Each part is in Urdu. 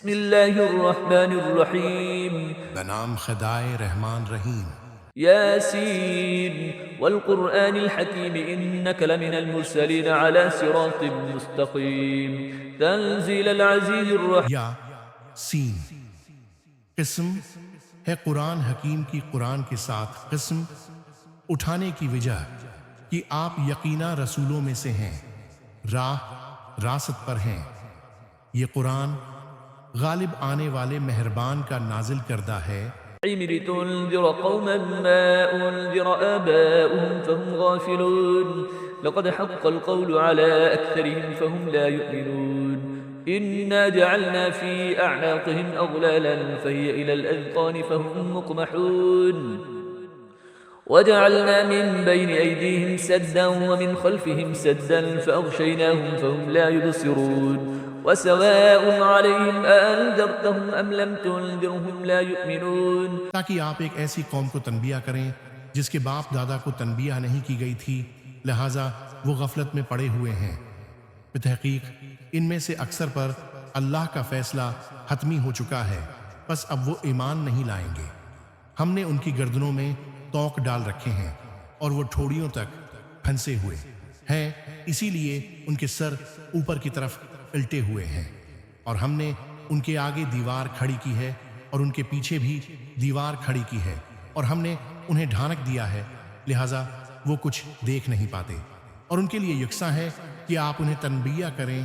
بسم اللہ الرحمن الرحیم بنام خدائے رحمان رحیم۔ یاسین والقرآن الحکیم انک لمن المرسلین على صراط مستقیم تنزیل العزیز الرحیم۔ یا سین، قسم ہے قرآن حکیم کی قرآن کے ساتھ قسم اٹھانے کی وجہ کہ آپ یقینا رسولوں میں سے ہیں، راست پر ہیں۔ یہ قرآن غالب آنے والے مہربان کا نازل کردہ ہے۔ لتنذر قوما ما أنذر آباؤهم فهم غافلون لقد حق القول على أكثرهم فهم لا يؤمنون إنا جعلنا في أعناقهم أغلالا فهي إلى الأذقان فهم مقمحون وجعلنا من بين أيديهم سدا ومن خلفهم سدا فأغشيناهم فهم لا يبصرون وسواء عليهم أأنذرتهم أم لم تنذرهم لا يؤمنون۔ تاکہ آپ ایک ایسی قوم کو تنبیہ کریں جس کے باپ دادا کو تنبیہ نہیں کی گئی تھی، لہٰذا وہ غفلت میں پڑے ہوئے ہیں۔ بتحقیق ان میں سے اکثر پر اللہ کا فیصلہ حتمی ہو چکا ہے، پس اب وہ ایمان نہیں لائیں گے۔ ہم نے ان کی گردنوں میں توق ڈال رکھے ہیں اور وہ ٹھوڑیوں تک پھنسے ہوئے ہیں، اسی لیے ان کے سر اوپر کی طرف الٹے ہوئے ہیں، اور ہم نے ان کے آگے دیوار کھڑی کی ہے اور ان کے پیچھے بھی دیوار کھڑی کی ہے، اور ہم نے انہیں ڈھانک دیا ہے، لہٰذا وہ کچھ دیکھ نہیں پاتے۔ اور ان کے لیے یکساں ہے کہ آپ انہیں تنبیہ کریں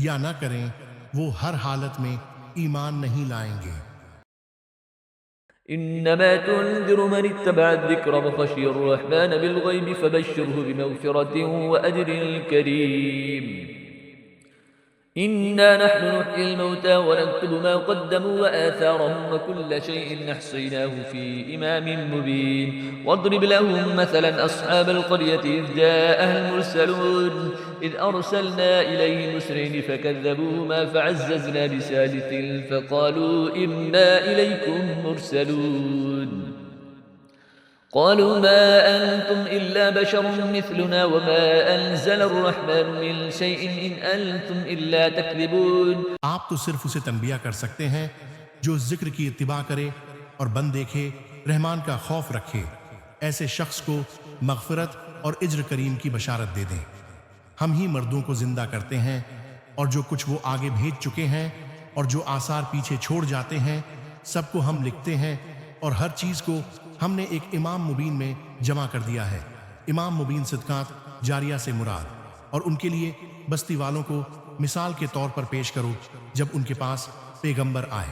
یا نہ کریں، وہ ہر حالت میں ایمان نہیں لائیں گے۔ انما تنذر من اتبع الذکر وخشی الرحمن بالغیب فبشره بمغفرة واجر کریم۔ إنا نحن نحيي الموتى ونكتب ما قدموا وآثارهم وكل شيء نحصيناه في إمام مبين واضرب لهم مثلا أصحاب القرية إذ جاءها المرسلون إذ أرسلنا إليهم مسرين فكذبوهما فعززنا بثالث فقالوا إنا إليكم مرسلون قالوا ما أنتم إلا بشر مثلنا وما أنزل الرحمن من شيء إن أنتم إلا تكذبون۔ آپ تو صرف اسے تنبیہ کر سکتے ہیں جو ذکر کی اتباع کرے اور بند دیکھے، رحمان کا خوف رکھے، ایسے شخص کو مغفرت اور اجر کریم کی بشارت دے دیں۔ ہم ہی مردوں کو زندہ کرتے ہیں، اور جو کچھ وہ آگے بھیج چکے ہیں اور جو آثار پیچھے چھوڑ جاتے ہیں سب کو ہم لکھتے ہیں، اور ہر چیز کو ہم نے ایک امام مبین میں جمع کر دیا ہے۔ امام مبین صدقات جاریہ سے مراد، اور ان کے لیے بستی والوں کو مثال کے طور پر پیش کرو جب ان کے پاس پیغمبر آئے۔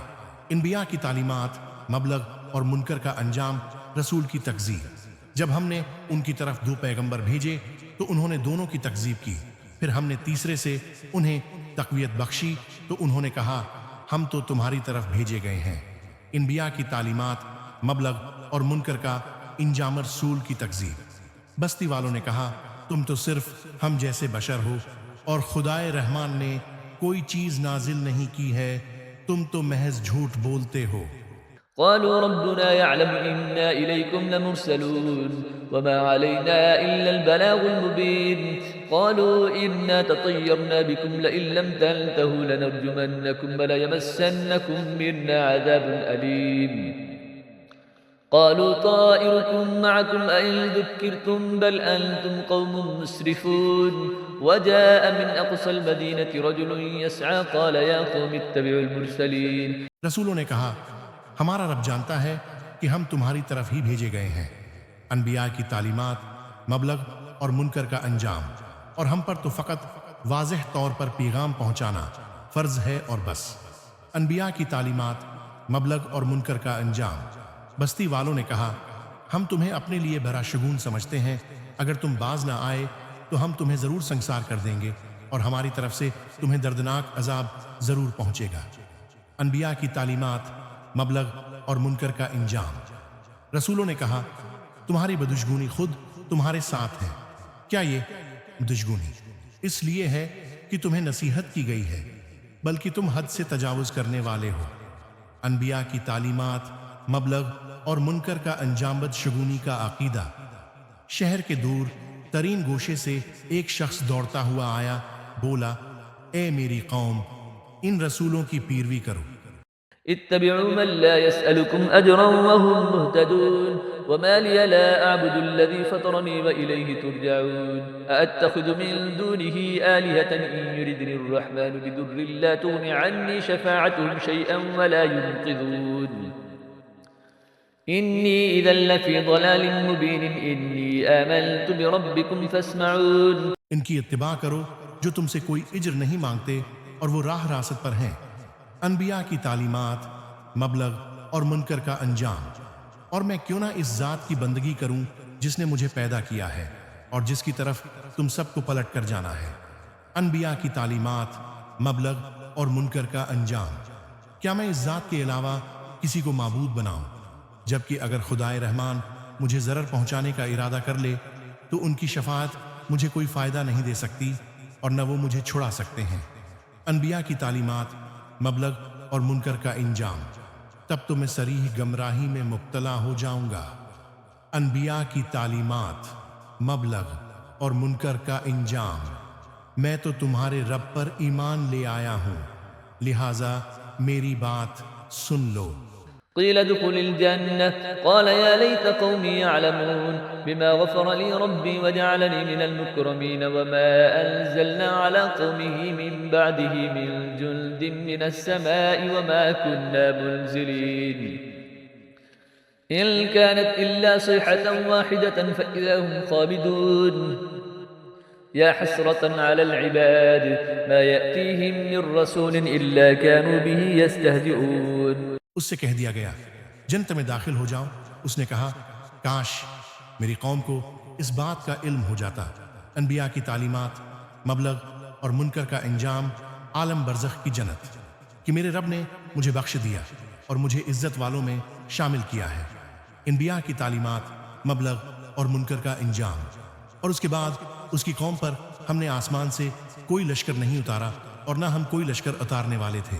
انبیاء کی تعلیمات، مبلغ اور منکر کا انجام، رسول کی تکذیب۔ جب ہم نے ان کی طرف 2 پیغمبر بھیجے تو انہوں نے دونوں کی تکذیب کی، پھر ہم نے تیسرے سے انہیں تقویت بخشی تو انہوں نے کہا ہم تو تمہاری طرف بھیجے گئے ہیں۔ انبیاء کی تعلیمات، مبلغ اور منکر کا انجام، رسول کی تکذیب۔ بستی والوں نے کہا تم تو صرف ہم جیسے بشر ہو، اور خدائے رحمان نے کوئی چیز نازل نہیں کی ہے، تم تو محض جھوٹ بولتے ہو۔ قالوا ربنا يعلم إنا إليكم لمرسلون وما علينا إلا البلاغ المبين قالوا إنا تطيرنا بكم لئن لم تنتهوا لنرجمنكم وليمسنكم منا عذاب أليم قالوا طائركم معكم أئن ذكرتم بل أنتم قوم مسرفون وجاء من أقصى المدينة رجل يسعى قال يا قوم اتبعوا المرسلين۔ رسولوں نے کہا ہمارا رب جانتا ہے کہ ہم تمہاری طرف ہی بھیجے گئے ہیں۔ انبیاء کی تعلیمات، مبلغ اور منکر کا انجام، اور ہم پر تو فقط واضح طور پر پیغام پہنچانا فرض ہے اور بس۔ انبیاء کی تعلیمات، مبلغ اور منکر کا انجام۔ بستی والوں نے کہا ہم تمہیں اپنے لیے بھرا شگون سمجھتے ہیں، اگر تم باز نہ آئے تو ہم تمہیں ضرور سنگسار کر دیں گے، اور ہماری طرف سے تمہیں دردناک عذاب ضرور پہنچے گا۔ انبیاء کی تعلیمات، مبلغ اور منکر کا انجام۔ رسولوں نے کہا تمہاری بدشگونی خود تمہارے ساتھ ہے۔ کیا یہ بدشگونی اس لیے ہے کہ تمہیں نصیحت کی گئی ہے، بلکہ تم حد سے تجاوز کرنے والے ہو۔ انبیاء کی تعلیمات، مبلغ اور منکر کا انجام، بدشگونی کا عقیدہ۔ شہر کے دور ترین گوشے سے ایک شخص دوڑتا ہوا آیا، بولا اے میری قوم، ان رسولوں کی پیروی کرو اتبعوا من لا يسألكم أجرا وهم مهتدون وما لي لا أعبد الذي فطرني وإليه ترجعون أأتخذ من دونه آلهة إن يردني الرحمن بضر لا تغن عني شفاعتهم شيئا ولا ينقذون إني إذا لفي ضلال مبين إني آمنت بربكم فاسمعون. ان کی اتباع کرو جو تم سے کوئی اجر نہیں مانگتے اور وہ راہ راست پر ہیں. انبیاء کی تعلیمات، مبلغ اور منکر کا انجام. اور میں کیوں نہ اس ذات کی بندگی کروں جس نے مجھے پیدا کیا ہے اور جس کی طرف تم سب کو پلٹ کر جانا ہے. انبیاء کی تعلیمات، مبلغ اور منکر کا انجام. کیا میں اس ذات کے علاوہ کسی کو معبود بناؤں؟ جبکہ اگر خدائے رحمان مجھے ضرر پہنچانے کا ارادہ کر لے تو ان کی شفاعت مجھے کوئی فائدہ نہیں دے سکتی اور نہ وہ مجھے چھڑا سکتے ہیں. انبیاء کی تعلیمات، مبلغ اور منکر کا انجام. تب تو میں صریح گمراہی میں مبتلا ہو جاؤں گا. انبیاء کی تعلیمات، مبلغ اور منکر کا انجام. میں تو تمہارے رب پر ایمان لے آیا ہوں، لہٰذا میری بات سن لو. قيل ادخل الجنة قال يا ليت قومي يعلمون بما غفر لي ربي وجعلني من المكرمين وما أنزلنا على قومه من بعده من جند من السماء وما كنا منزلين إن كانت إلا صيحة واحدة فإذا هم خامدون يا حسرة على العباد ما يأتيهم من رسول إلا كانوا به يستهزئون. اس سے کہہ دیا گیا جنت میں داخل ہو جاؤ. اس نے کہا کاش میری قوم کو اس بات کا علم ہو جاتا. انبیاء کی تعلیمات، مبلغ اور منکر کا انجام، عالم برزخ کی جنت، کہ میرے رب نے مجھے بخش دیا اور مجھے عزت والوں میں شامل کیا ہے. انبیاء کی تعلیمات، مبلغ اور منکر کا انجام. اور اس کے بعد اس کی قوم پر ہم نے آسمان سے کوئی لشکر نہیں اتارا اور نہ ہم کوئی لشکر اتارنے والے تھے.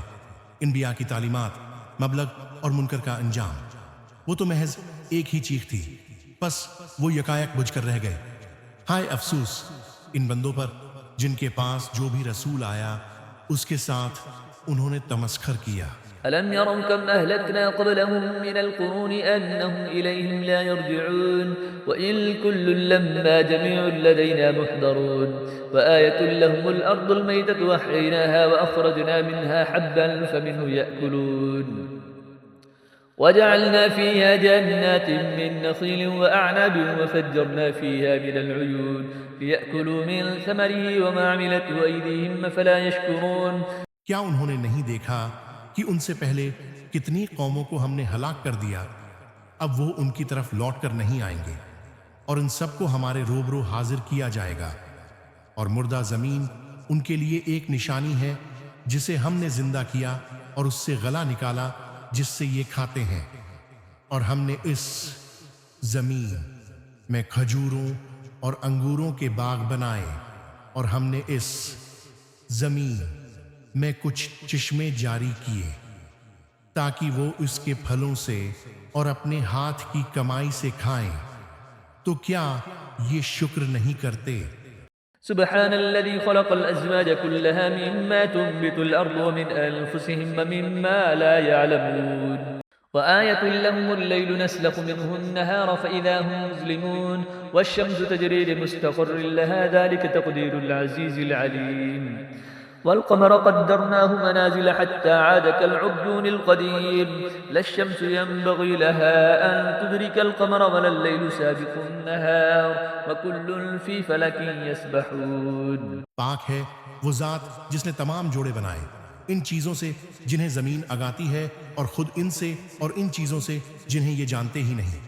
انبیاء کی تعلیمات، مبلغ اور منکر کا انجام، وہ تو محض ایک ہی چیخ تھی، بس وہ یکایک بجھ کر رہ گئے. ہائے افسوس ان بندوں پر جن کے پاس جو بھی رسول آیا اس کے ساتھ انہوں نے تمسخر کیا. ألم يروا كم أهلكنا قبلهم من القرون أنهم إليهم لا يرجعون وإن كل لما جميع لدينا محضرون وآية لهم الأرض الميتة وأحييناها وأخرجنا منها حبا فمنه يأكلون وجعلنا فيها جنات من نخيل وأعناب وفجرنا فيها من العيون ليأكلوا من ثمره وما عملته أيديهم أفلا يشكرون. کیا انہوں نے نہیں دیکھا کہ ان سے پہلے کتنی قوموں کو ہم نے ہلاک کر دیا؟ اب وہ ان کی طرف لوٹ کر نہیں آئیں گے اور ان سب کو ہمارے روبرو حاضر کیا جائے گا. اور مردہ زمین ان کے لیے ایک نشانی ہے جسے ہم نے زندہ کیا اور اس سے غلہ نکالا جس سے یہ کھاتے ہیں. اور ہم نے اس زمین میں کھجوروں اور انگوروں کے باغ بنائے اور ہم نے اس زمین میں کچھ چشمے جاری کیے تاکہ وہ اس کے پھلوں سے اور اپنے ہاتھ کی کمائی سے کھائیں. تو کیا یہ شکر نہیں کرتے؟ سبحان الذي خلق الأزواج كلها مما تنبت الأرض ومن أنفسهم ومما لا يعلمون وآية لهم الليل نسلخ منه النهار فإذا هم مظلمون والشمس تجري لمستقر لها ذلك تقدير العزيز العليم والقمر قدرناه منازل حتى عاد كالعرجون القديم لا الشمس ينبغي لها أن تدرك القمر ولا الليل سابق النهار وكل في فلك يسبحون. پاک ہے وہ ذات جس نے تمام جوڑے بنائے ان چیزوں سے جنہیں زمین اگاتی ہے اور خود ان سے اور ان چیزوں سے جنہیں یہ جانتے ہی نہیں.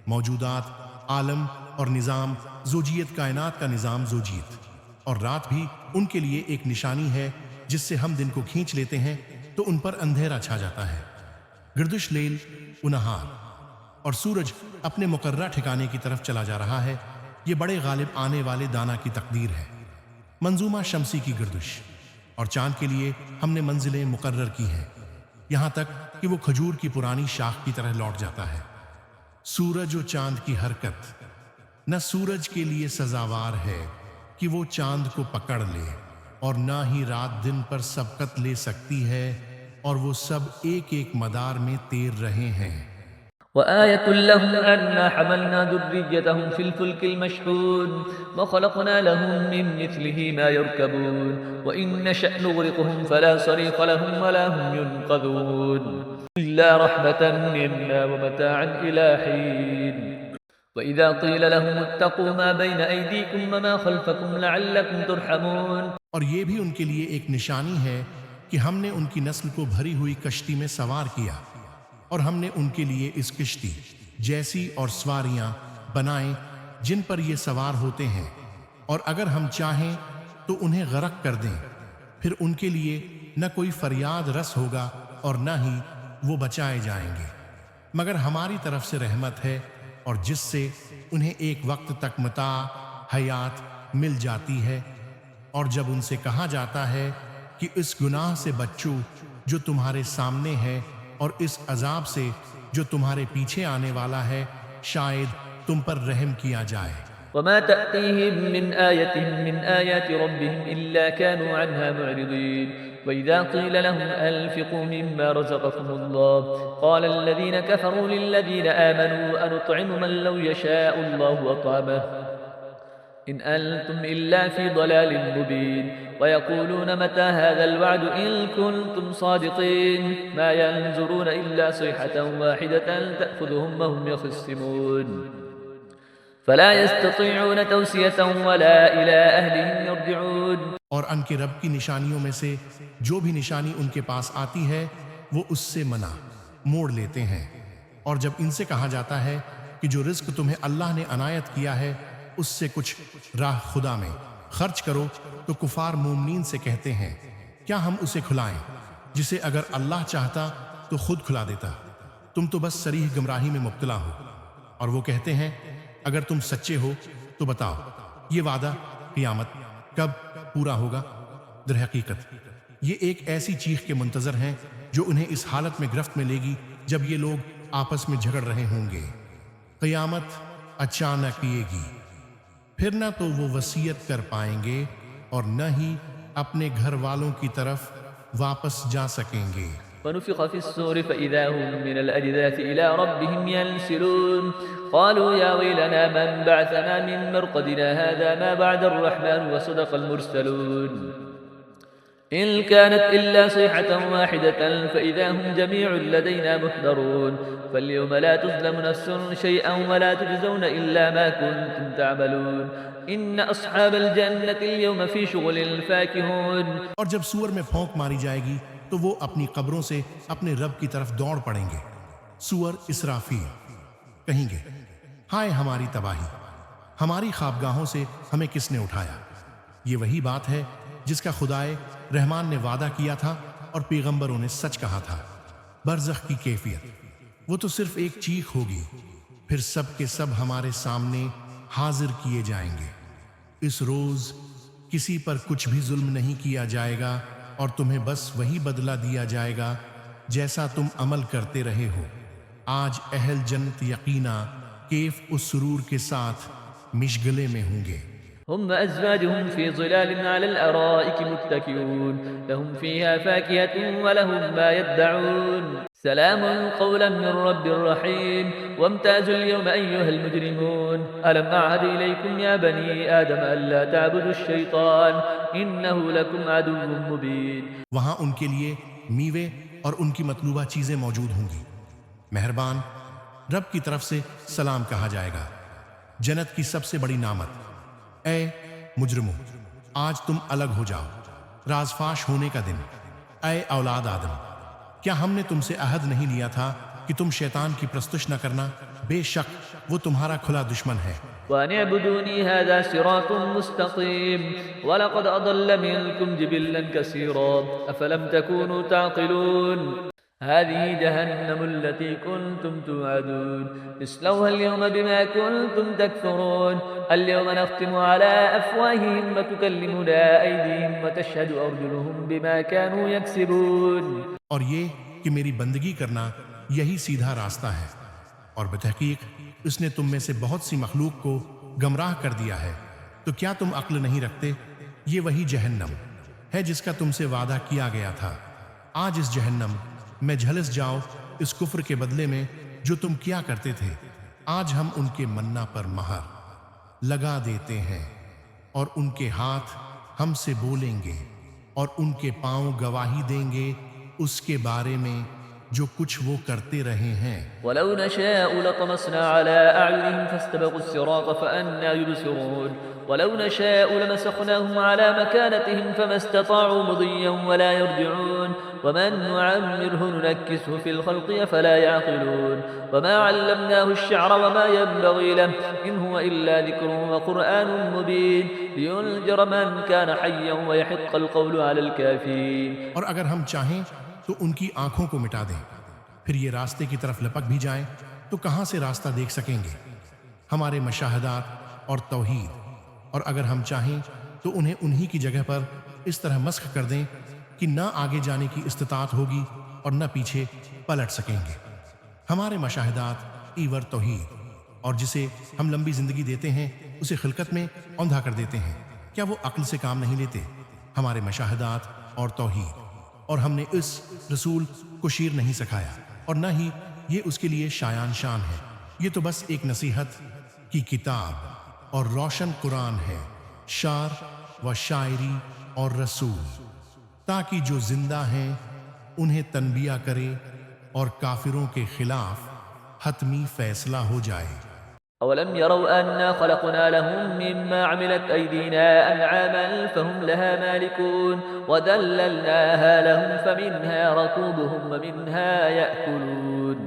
موجودات، عالم اور نظام زوجیت، کائنات کا نظام زوجیت. اور رات بھی ان کے لیے ایک نشانی ہے جس سے ہم دن کو کھینچ لیتے ہیں تو ان پر اندھیرا چھا جاتا ہے. گردش لیل و نہار. اور سورج اپنے مقررہ ٹھکانے کی طرف چلا جا رہا ہے. یہ بڑے غالب آنے والے دانا کی تقدیر ہے. منظومہ شمسی کی گردش. اور چاند کے لیے ہم نے منزلیں مقرر کی ہیں یہاں تک کہ وہ کھجور کی پرانی شاخ کی طرح لوٹ جاتا ہے. سورج و چاند کی حرکت نہ سورج کے لیے سزاوار ہے کہ وہ چاند کو پکڑ لے اور نہ ہی رات دن پر سبقت لے سکتی ہے اور وہ سب ایک ایک مدار میں تیر رہے ہیں۔ وآية لهم أنا حملنا ذريتهم في الفلك المشحون وخلقنا لهم من مثله ما يركبون وإن نشأ نغرقهم فلا صريخ لهم ولا هم ينقذون إلا رحمة منا ومتاعا إلى حين وإذا قيل لهم اتقوا ما بين أيديكم وما خلفكم لعلكم ترحمون۔ اور یہ بھی ان کے لیے ایک نشانی ہے کہ ہم نے ان کی نسل کو بھری ہوئی کشتی میں سوار کیا، اور ہم نے ان کے لیے اس کشتی جیسی اور سواریاں بنائیں جن پر یہ سوار ہوتے ہیں، اور اگر ہم چاہیں تو انہیں غرق کر دیں، پھر ان کے لیے نہ کوئی فریاد رس ہوگا اور نہ ہی وہ بچائے جائیں گے، مگر ہماری طرف سے رحمت ہے، اور جس سے انہیں ایک وقت تک متاع حیات مل جاتی ہے۔ اور جب ان سے کہا جاتا ہے کہ اس گناہ سے بچو جو تمہارے سامنے ہے اور اس عذاب سے جو تمہارے پیچھے آنے والا ہے، شاید تم پر رحم کیا جائے۔ وما تأتيهم من آية من آيات ربهم إلا كانوا عنها معرضين وإذا قيل لهم أنفقوا مما رزقكم الله قال الذين كفروا للذين آمنوا أنطعم من لو يشاء الله أطعمه إن أنتم إلا في ضلال مبين ويقولون متى هذا الوعد إن كنتم صادقين ما ينظرون إلا صيحة واحدة تأخذهم وهم يخصمون فلا يستطيعون توصية ولا إلى أهلهم يرجعون۔ اور ان کے رب کی نشانیوں میں سے جو بھی نشانی ان کے پاس آتی ہے وہ اس سے منع موڑ لیتے ہیں، اور جب ان سے کہا جاتا ہے کہ جو رزق تمہیں اللہ نے عنایت کیا ہے اس سے کچھ راہ خدا میں خرچ کرو، تو کفار مومنین سے کہتے ہیں کیا ہم اسے کھلائیں جسے اگر اللہ چاہتا تو خود کھلا دیتا، تم تو بس صریح گمراہی میں مبتلا ہو۔ اور وہ کہتے ہیں اگر تم سچے ہو تو بتاؤ یہ وعدہ قیامت کب پورا ہوگا؟ در حقیقت یہ ایک ایسی چیخ کے منتظر ہیں جو انہیں اس حالت میں گرفت میں لے گی جب یہ لوگ آپس میں جھگڑ رہے ہوں گے۔ قیامت اچانک آئے گی، پھر نہ تو وہ وصیت کر پائیں گے اور نہ ہی اپنے گھر والوں کی طرف واپس جا سکیں گے۔ ونفخ في الصور فإذا هم من الأجداث إلى ربهم ينسلون قالوا يا ويلنا من بعثنا من مرقدنا هذا ما بعد الرحمن وصدق المرسلون إن كانت إلا صيحة واحدة فإذا هم جميع لدينا محضرون فاليوم لا تظلم نفس شيئا ولا تجزون إلا ما كنتم تعملون إن أصحاب الجنة اليوم في شغل فاكهون۔ اور جب سور میں پھونک ماری جائے گی تو وہ اپنی قبروں سے اپنے رب کی طرف دوڑ پڑیں گے۔ سور اسرافیل کہیں گے ہائے ہماری تباہی، ہماری خوابگاہوں سے ہمیں کس نے اٹھایا۔ یہ وہی بات ہے جس کا خدائے رحمان نے وعدہ کیا تھا اور پیغمبروں نے سچ کہا تھا۔ برزخ کی کیفیت وہ تو صرف ایک چیخ ہوگی، پھر سب کے سب ہمارے سامنے حاضر کیے جائیں گے۔ اس روز کسی پر کچھ بھی ظلم نہیں کیا جائے گا اور تمہیں بس وہی بدلہ دیا جائے گا جیسا تم عمل کرتے رہے ہو۔ آج اہل جنت یقینا کیف اس سرور کے ساتھ مشغلے میں ہوں گے۔ هم أزواجهم في ظلال على الأرائك متكئون لهم فيها فاكهة ولهم ما يدعون سلام قولا من رب رحيم وامتازوا اليوم أيها المجرمون ألم أعهد إليكم يا بني آدم ألا تعبدوا الشيطان إنه لكم عدو مبين۔ وہاں ان کے لیے میوے اور ان کی مطلوبہ چیزیں موجود ہوں گی۔ مہربان رب کی طرف سے سلام کہا جائے گا۔ جنت کی سب سے بڑی نعمت اے مجرموں آج تم الگ ہو جاؤ، راز فاش ہونے کا دن۔ اے اولاد آدم کیا ہم نے تم سے عہد نہیں لیا تھا کہ تم شیطان کی پرستش نہ کرنا؟ بے شک وہ تمہارا کھلا دشمن ہے۔ وأن اعبدوني هذا صراط مستقيم ولقد أضل منكم جبلا كثيرا أفلم تكونوا تعقلون هذه جهنم التي كنتم توعدون اصلوها اليوم بما كنتم تكفرون اليوم نختم على أفواههم وتكلمنا أيديهم وتشهد أرجلهم بما كانوا يكسبون۔ اور یہ کہ میری بندگی کرنا یہی سیدھا راستہ ہے، اور بتحقیق اس نے تم میں سے بہت سی مخلوق کو گمراہ کر دیا ہے، تو کیا تم عقل نہیں رکھتے؟ یہ وہی جہنم ہے جس کا تم سے وعدہ کیا گیا تھا، آج اس جہنم میں جھلس جاؤ اس کفر کے بدلے میں جو تم کیا کرتے تھے۔ آج ہم ان کے منا پر مہر لگا دیتے ہیں اور ان کے ہاتھ ہم سے بولیں گے اور ان کے پاؤں گواہی دیں گے اس کے بارے میں جو کچھ وہ کرتے رہے ہیں۔ ولو نشاء لطمسنا على أعينهم فاستبقوا الصراط فأنى يبصرون ولو نشاء لمسخناهم على مكانتهم فما استطاعوا مضيا ولا يرجعون ومن نعمره ننكسه في الخلق أفلا يعقلون وما علمناه الشعر وما ينبغي له إن هو إلا ذكر وقرآن مبين لينذر من كان حيا ويحق القول على الكافرين۔ اور اگر ہم چاہیں تو ان کی آنکھوں کو مٹا دیں، پھر یہ راستے کی طرف لپک بھی جائیں تو کہاں سے راستہ دیکھ سکیں گے؟ ہمارے مشاہدات اور توحید، اور اگر ہم چاہیں تو انہیں انہی کی جگہ پر اس طرح مسخ کر دیں کہ نہ آگے جانے کی استطاعت ہوگی اور نہ پیچھے پلٹ سکیں گے۔ ہمارے مشاہدات ایور توحید، اور جسے ہم لمبی زندگی دیتے ہیں اسے خلقت میں اوندھا کر دیتے ہیں۔ کیا وہ عقل سے کام نہیں لیتے؟ ہمارے مشاہدات اور توحید، اور ہم نے اس رسول کو شیر نہیں سکھایا اور نہ ہی یہ اس کے لیے شایان شان ہے۔ یہ تو بس ایک نصیحت کی کتاب اور روشن قرآن ہے، شعر و شاعری اور رسول، تاکہ جو زندہ ہیں انہیں تنبیہ کرے اور کافروں کے خلاف حتمی فیصلہ ہو جائے۔ أولم يروا أنا خلقنا لهم مما عملت أيدينا أنعاما فهم لها مالكون وذللناها لهم فمنها ركوبهم ومنها يأكلون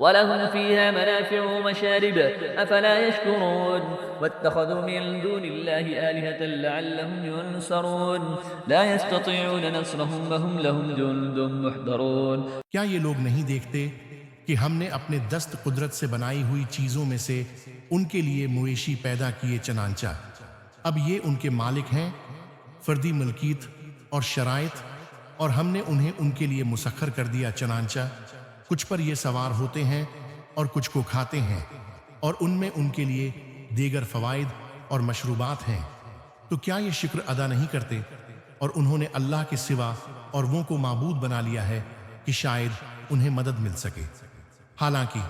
ولهم فيها منافع ومشارب أفلا يشكرون واتخذوا من دون الله آلهة لعلهم ينصرون لا يستطيعون نصرهم وهم لهم جند محضرون۔ کیا یہ لوگ نہیں دیکھتے کہ ہم نے اپنے دست قدرت سے بنائی ہوئی چیزوں میں سے ان کے لیے مویشی پیدا کیے، چنانچہ اب یہ ان کے مالک ہیں، فردی ملکیت اور شرائط، اور ہم نے انہیں ان کے لیے مسخر کر دیا، چنانچہ کچھ پر یہ سوار ہوتے ہیں اور کچھ کو کھاتے ہیں، اور ان میں ان کے لیے دیگر فوائد اور مشروبات ہیں۔ تو کیا یہ شکر ادا نہیں کرتے؟ اور انہوں نے اللہ کے سوا اور وہ کو معبود بنا لیا ہے کہ شاید انہیں مدد مل سکے، حالانکہ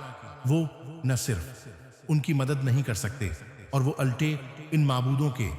وہ نہ صرف ان کی مدد نہیں کر سکتے اور وہ الٹے ان معبودوں کے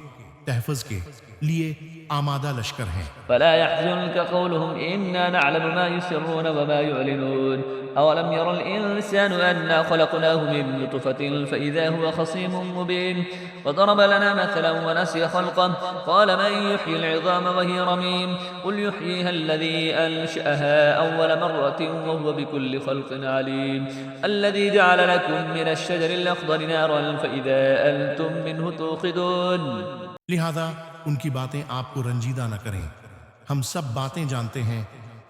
تحفظ کے لیے آمادہ لشکر ہیں۔ فلا يحزنك قولهم إنا نعلم ما يسرون وما يعلنون أولم ير الإنسان أنا خلقناه من نطفة فإذا هو خصيم مبين وضرب لنا مثلا ونسي خلقه قال من يحيي العظام وهي رميم قل يحييها الذي أنشأها أول مرة وهو بكل خلق عليم الذي جعل لكم من الشجر الأخضر نارا فإذا أنتم منه توقدون۔ لہذا ان کی باتیں آپ کو رنجیدہ نہ کریں، ہم سب باتیں جانتے ہیں،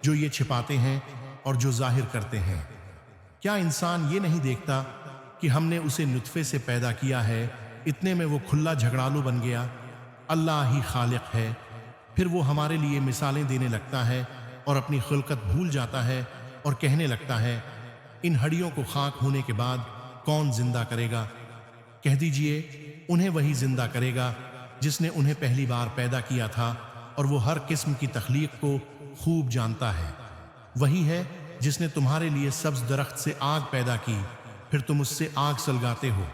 جو یہ چھپاتے ہیں اور جو ظاہر کرتے ہیں۔ کیا انسان یہ نہیں دیکھتا کہ ہم نے اسے نطفے سے پیدا کیا ہے، اتنے میں وہ کھلا جھگڑالو بن گیا؟ اللہ ہی خالق ہے۔ پھر وہ ہمارے لیے مثالیں دینے لگتا ہے اور اپنی خلقت بھول جاتا ہے اور کہنے لگتا ہے ان ہڈیوں کو خاک ہونے کے بعد کون زندہ کرے گا؟ کہہ دیجئے انہیں وہی زندہ کرے گا جس نے انہیں پہلی بار پیدا کیا تھا، اور وہ ہر قسم کی تخلیق کو خوب جانتا ہے۔ وہی ہے جس نے تمہارے لیے سبز درخت سے آگ پیدا کی، پھر تم اس سے آگ سلگاتے ہو۔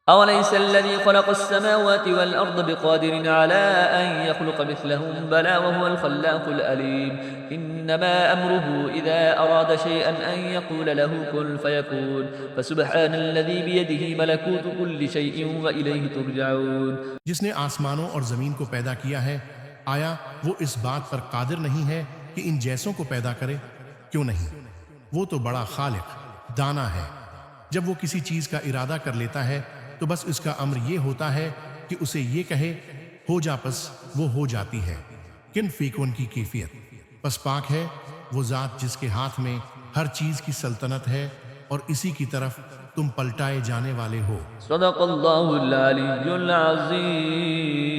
أوليس الذي خلق السماوات والأرض بقادر على أن يخلق مثلهم بلى وهو الخلاق الأليم إنما أمره إذا أراد شيئا أن يقول له كن فيكون فسبحان الذي بيده ملكوت كل شيء وإليه ترجعون۔ جس نے آسمانوں اور زمین کو پیدا کیا ہے، آیا وہ اس بات پر قادر نہیں ہے کہ ان جیسوں کو پیدا کرے؟ کیوں نہیں؟ وہ تو بڑا خالق دانا ہے۔ جب وہ کسی چیز کا ارادہ کر لیتا ہے تو بس اس کا امر یہ ہوتا ہے کہ اسے یہ کہے ہو جا، پس وہ ہو جاتی ہے۔ کن فیکون کی کیفیت، پس پاک ہے وہ ذات جس کے ہاتھ میں ہر چیز کی سلطنت ہے اور اسی کی طرف تم پلٹائے جانے والے ہو۔ صدق اللہ العلی العظیم۔